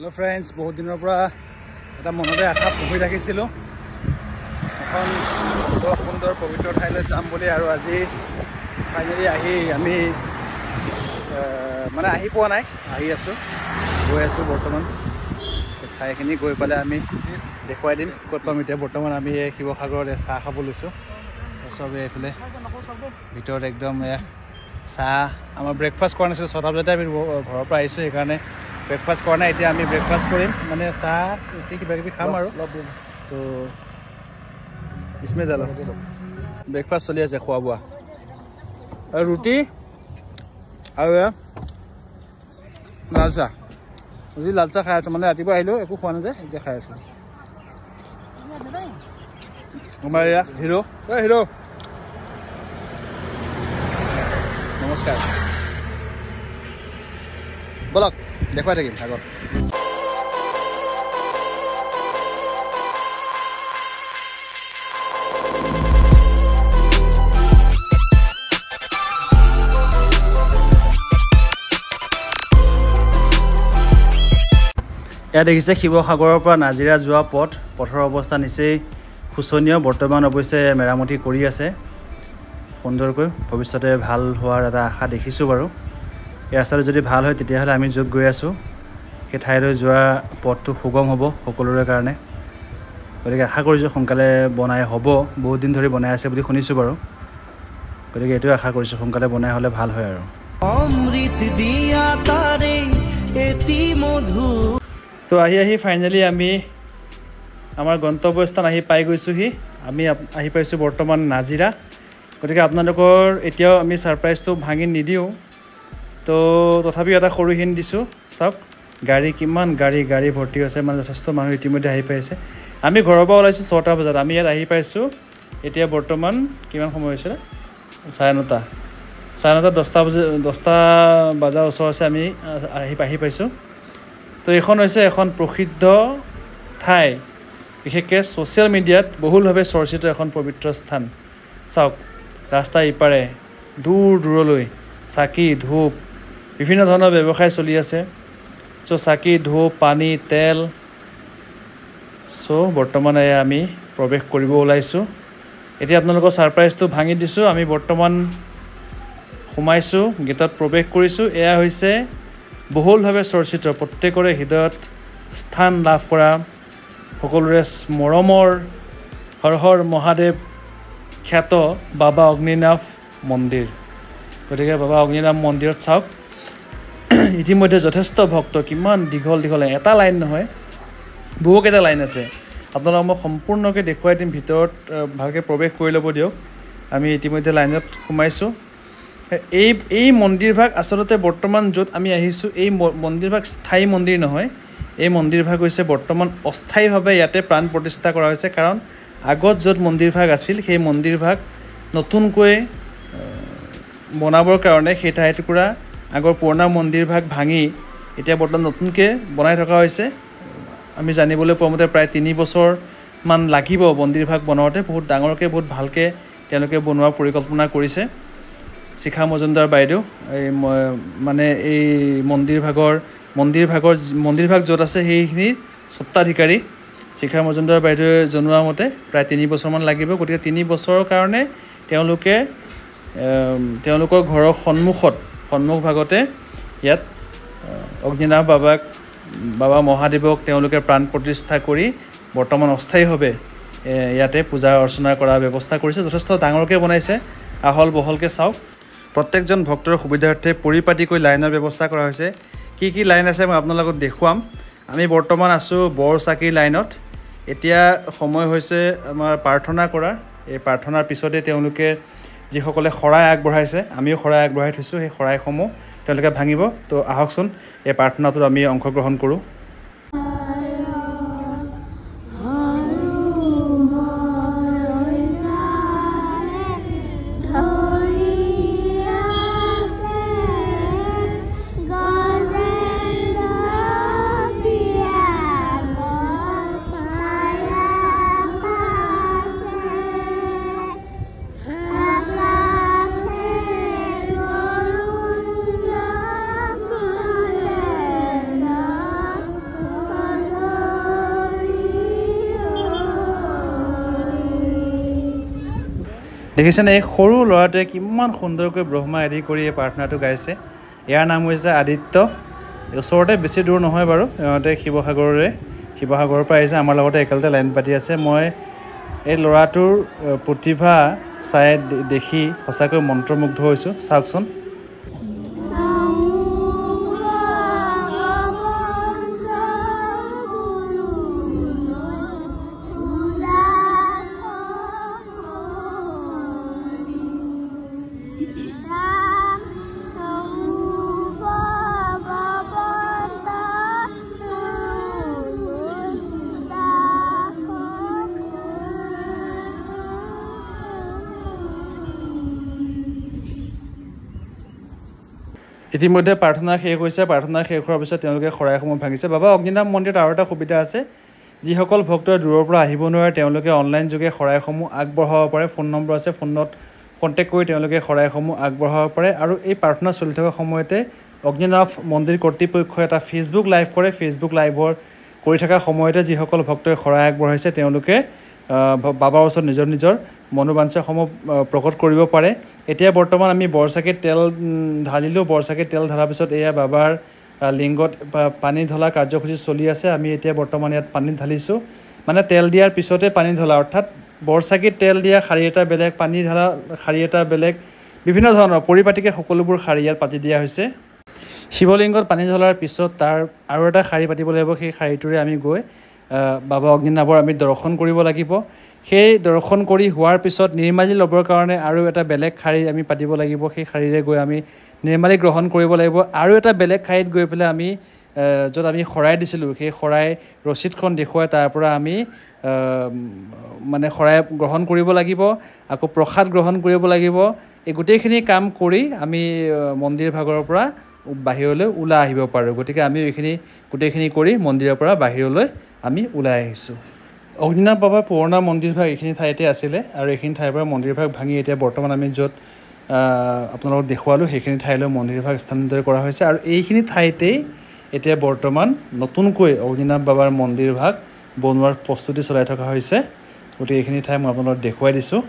Hello friends, বহুত দিনৰ পৰা এটা মনতে আশা পুহি ৰাখিছিলোঁ এখন সুন্দৰ পবিত্ৰ ঠাইলৈ যাম বুলি আৰু আজি ফাইনেলি আমি মানে আহি পোৱা নাই আহি আছোঁ গৈ আছোঁ বৰ্তমান ঠাইখিনি গৈ পালে আমি দেখুৱাই দিম ক'ত পাম এতিয়া বৰ্তমান আমি শিৱসাগৰত চাহ খাব লৈছোঁ চবে এইফালে ভিতৰত একদম চাহ আমাৰ ব্ৰেকফাষ্ট কৰা নাছিলোঁ 6টা বজাতে আমি ঘৰৰ পৰা আহিছোঁ সেইকাৰণে ব্ৰেকফাষ্ট কৰা নাই এতিয়া আমি ব্ৰেকফাষ্ট কৰিম মানে চাহ কিবা কিবি খাম আৰু তো ইছমে জালা ব্ৰেকফাষ্ট চলি আছে খোৱা বোৱা আৰু ৰুটি আৰু লাল চাহ আজি লাল চাহ খাই আছোঁ মানে ৰাতিপুৱা আহিলোঁ একো খোৱা নাযায় এতিয়া খাই আছোঁ আমাৰ এয়া হিৰো হিৰো নমস্কাৰ বলক দেখুৱাই থাকিম আগত ইয়াত দেখিছে শিৱসাগৰৰ পৰা নাজিৰা যোৱা পথৰ অৱস্থা নিচেই শোচনীয় বৰ্তমান অৱশ্যে মেৰামতি কৰি আছে সুন্দৰকৈ ভৱিষ্যতে ভাল হোৱাৰ এটা আশা দেখিছোঁ বাৰু এই ৰাস্তাটো যদি ভাল হয় তেতিয়াহ'লে আমি য'ত গৈ আছোঁ সেই ঠাইলৈ যোৱা পথটো সুগম হ'ব সকলোৰে কাৰণে গতিকে আশা কৰিছোঁ সোনকালে বনাই হ'ব বহুত দিন ধৰি বনাই আছে বুলি শুনিছোঁ বাৰু গতিকে এইটোৱে আশা কৰিছোঁ সোনকালে বনাই হ'লে ভাল হয় আৰু তো আহি ফাইনেলি আমি আমাৰ গন্তব্যস্থান আহি পাই গৈছোঁহি আমি আহি পাইছোঁ বৰ্তমান নাজিৰা গতিকে আপোনালোকৰ এতিয়াও আমি ছাৰপ্ৰাইজটো ভাঙি নিদিওঁ তো তথাপিও এটা সৰু হিণ্ট দিছোঁ চাওক কিমান গাড়ী ভৰ্তি হৈছে মানে যথেষ্ট মানুহ ইতিমধ্যে আহি পাইছে আমি ঘৰৰ পৰা ওলাইছোঁ 6টা বজাত আমি ইয়াত আহি পাইছোঁ এতিয়া বৰ্তমান কিমান সময় হৈছিলে 9:30 10টা বজাৰ ওচৰছে আমি আহি পাইছোঁ তো এইখন হৈছে এখন প্ৰসিদ্ধ ঠাই বিশেষকৈ ছ'চিয়েল মিডিয়াত বহুলভাৱে চৰ্চিত এখন পবিত্ৰ স্থান চাওক ৰাস্তা ইপাৰে দূৰলৈ চাকি ধূপ বিভিন্ন ধৰণৰ ব্যৱসায় চলি আছে চ' চাকি ধূপ পানী তেল চ' বৰ্তমান আমি প্ৰৱেশ কৰিব ওলাইছোঁ এতিয়া আপোনালোকৰ ছাৰপ্ৰাইজটো ভাঙি দিছোঁ আমি বৰ্তমান সোমাইছোঁ গেটত প্ৰৱেশ কৰিছোঁ এয়া হৈছে বহুলভাৱে চৰ্চিত প্ৰত্যেকৰে হৃদয়ত স্থান লাভ কৰা সকলোৰে মৰমৰ হৰ হৰ মহাদেৱ খ্যাত বাবা অগ্নিনাভ মন্দিৰ গতিকে বাবা অগ্নিনাভ মন্দিৰত চাওক ইতিমধ্যে যথেষ্ট ভক্ত কিমান দীঘল এটা লাইন নহয় বহুকেইটা লাইন আছে আপোনালোকক মই সম্পূৰ্ণকৈ দেখুৱাই দিম ভিতৰত ভালকৈ প্ৰৱেশ কৰি ল'ব দিয়ক আমি ইতিমধ্যে লাইনত সোমাইছোঁ এই মন্দিৰভাগ আচলতে বৰ্তমান য'ত আমি আহিছোঁ এই মন্দিৰভাগ স্থায়ী মন্দিৰ নহয় এই মন্দিৰভাগ হৈছে বৰ্তমান অস্থায়ীভাৱে ইয়াতে প্ৰাণ প্ৰতিষ্ঠা কৰা হৈছে কাৰণ আগত য'ত মন্দিৰভাগ আছিল সেই মন্দিৰভাগ নতুনকৈ বনাবৰ কাৰণে সেই ঠাইটুকুৰা আগৰ পুৰণা মন্দিৰভাগ ভাঙি এতিয়া বৰ্তমান নতুনকৈ বনাই থকা হৈছে আমি জানিবলৈ পোৱা মতে প্ৰায় 3 বছৰমান লাগিব মন্দিৰভাগ বনাওঁতে বহুত ডাঙৰকৈ বহুত ভালকৈ তেওঁলোকে বনোৱাৰ পৰিকল্পনা কৰিছে শিখা মজুমদাৰ বাইদেউ মানে এই মন্দিৰভাগ য'ত আছে সেইখিনিৰ স্বত্বাধিকাৰী শিখা মজুমদাৰ বাইদেৱে জনোৱা মতে প্ৰায় 3 বছৰমান লাগিব গতিকে 3 বছৰৰ কাৰণে তেওঁলোকৰ ঘৰৰ সন্মুখভাগতে ইয়াত অগ্নিনাভ বাবা মহাদেৱক তেওঁলোকে প্ৰাণ প্ৰতিষ্ঠা কৰি বৰ্তমান অস্থায়ীভাৱে ইয়াতে পূজা অৰ্চনা কৰাৰ ব্যৱস্থা কৰিছে যথেষ্ট ডাঙৰকৈ বনাইছে আহল বহলকৈ চাওক প্ৰত্যেকজন ভক্তৰ সুবিধাৰ্থে পৰিপাটিকৈ লাইনৰ ব্যৱস্থা কৰা হৈছে কি লাইন আছে মই আপোনালোকক দেখুৱাম আমি বৰ্তমান আছোঁ বৰচাকি লাইনত এতিয়া সময় হৈছে আমাৰ প্ৰাৰ্থনা কৰা এই প্ৰাৰ্থনাৰ পিছতে তেওঁলোকে যিসকলে শৰাই আগবঢ়াইছে আমিও শৰাই আগবঢ়াই থৈছোঁ সেই শৰাইসমূহ তেওঁলোকে ভাঙিব তো আহকচোন এই প্ৰাৰ্থনাটোত আমি অংশগ্ৰহণ কৰোঁ দেখিছেনে এই সৰু ল'ৰাটোৱে কিমান সুন্দৰকৈ ব্ৰহ্মা আদি কৰি এই প্ৰাৰ্থনাটো গাইছে। ইয়াৰ নাম হৈছে আদিত্য। ওচৰতে বেছি দূৰ নহয় বাৰু, ইহঁতে শিৱসাগৰৰ পৰা আহিছে, আমাৰ লগতে একেলগতে লাইন পাতি আছে। মই এই ল'ৰাটোৰ প্ৰতিভা চাই দেখি সঁচাকৈ মন্ত্ৰমুগ্ধ হৈছোঁ। চাওকচোন। ইতিমধ্যে প্ৰাৰ্থনা শেষ হৈছে। প্ৰাৰ্থনা শেষ হোৱাৰ পিছত তেওঁলোকে শৰাইসমূহ ভাঙিছে। বাবা অগ্নিনাভ মন্দিৰত আৰু এটা সুবিধা আছে, যিসকল ভক্তই দূৰৰ পৰা আহিব নোৱাৰে তেওঁলোকে অনলাইন যোগে শৰাইসমূহ আগবঢ়াব পাৰে। ফোন নম্বৰ আছে, ফোনত কণ্টেক্ট কৰি তেওঁলোকে শৰাইসমূহ আগবঢ়াব পাৰে। আৰু এই প্ৰাৰ্থনা চলি থকা সময়তে অগ্নিনাভ মন্দিৰ কৰ্তৃপক্ষই এটা ফেচবুক লাইভ কৰে। ফেচবুক লাইভৰ কৰি থকা সময়তে যিসকল ভক্তই শৰাই আগবঢ়াইছে তেওঁলোকে বাবাৰ ওচৰত নিজৰ মনোবাঞ্ছাসমূহ প্ৰকট কৰিব পাৰে। এতিয়া বৰ্তমান আমি বৰচাকিত তেল ঢালিলোঁ। বৰচাকিত তেল ঢালাৰ পিছত এয়া বাবাৰ লিংগত পানী ঢলা কাৰ্যসূচী চলি আছে। আমি এতিয়া বৰ্তমান ইয়াত পানী ঢালিছোঁ, মানে তেল দিয়াৰ পিছতে পানী ঢলা, অৰ্থাৎ বৰচাকিত তেল দিয়া শাৰী এটা বেলেগ, পানী ঢালা শাৰী এটা বেলেগ, বিভিন্ন ধৰণৰ পৰিপাটিকৈ সকলোবোৰ শাৰী ইয়াত পাতি দিয়া হৈছে। শিৱলিংগত পানী ঢলাৰ পিছত তাৰ আৰু এটা শাৰী পাতিব লাগিব। সেই শাৰীটোৰে আমি গৈ বাবা অগ্নিনাভৰ আমি দৰ্শন কৰিব লাগিব। সেই দৰ্শন কৰি হোৱাৰ পিছত নিৰ্মালি ল'বৰ কাৰণে আৰু এটা বেলেগ শাৰী আমি পাতিব লাগিব। সেই শাৰীৰে গৈ আমি নিৰ্মালি গ্ৰহণ কৰিব লাগিব। আৰু এটা বেলেগ শাৰীত গৈ পেলাই আমি য'ত আমি শৰাই দিছিলোঁ সেই শৰাই ৰচিদখন দেখুৱাই তাৰ পৰা আমি মানে শৰাই গ্ৰহণ কৰিব লাগিব, আকৌ প্ৰসাদ গ্ৰহণ কৰিব লাগিব। এই গোটেইখিনি কাম কৰি আমি মন্দিৰ ভাগৰ পৰা বাহিৰলৈ ওলাই আহিব পাৰোঁ। গতিকে আমি এইখিনি গোটেইখিনি কৰি মন্দিৰৰ পৰা বাহিৰলৈ আমি ওলাই আহিছোঁ। অগ্নিনাভ বাবাৰ পুৰণা মন্দিৰভাগ এইখিনি ঠাইতে আছিলে, আৰু এইখিনি ঠাইৰ পৰা মন্দিৰভাগ ভাঙি এতিয়া বৰ্তমান আমি য'ত আপোনালোকক দেখুৱালোঁ সেইখিনি ঠাইলৈ মন্দিৰভাগ স্থানান্তৰ কৰা হৈছে। আৰু এইখিনি ঠাইতেই এতিয়া বৰ্তমান নতুনকৈ অগ্নিনাভ বাবাৰ মন্দিৰভাগ বনোৱাৰ প্ৰস্তুতি চলাই থকা হৈছে। গতিকে এইখিনি ঠাই মই আপোনালোকক দেখুৱাই দিছোঁ।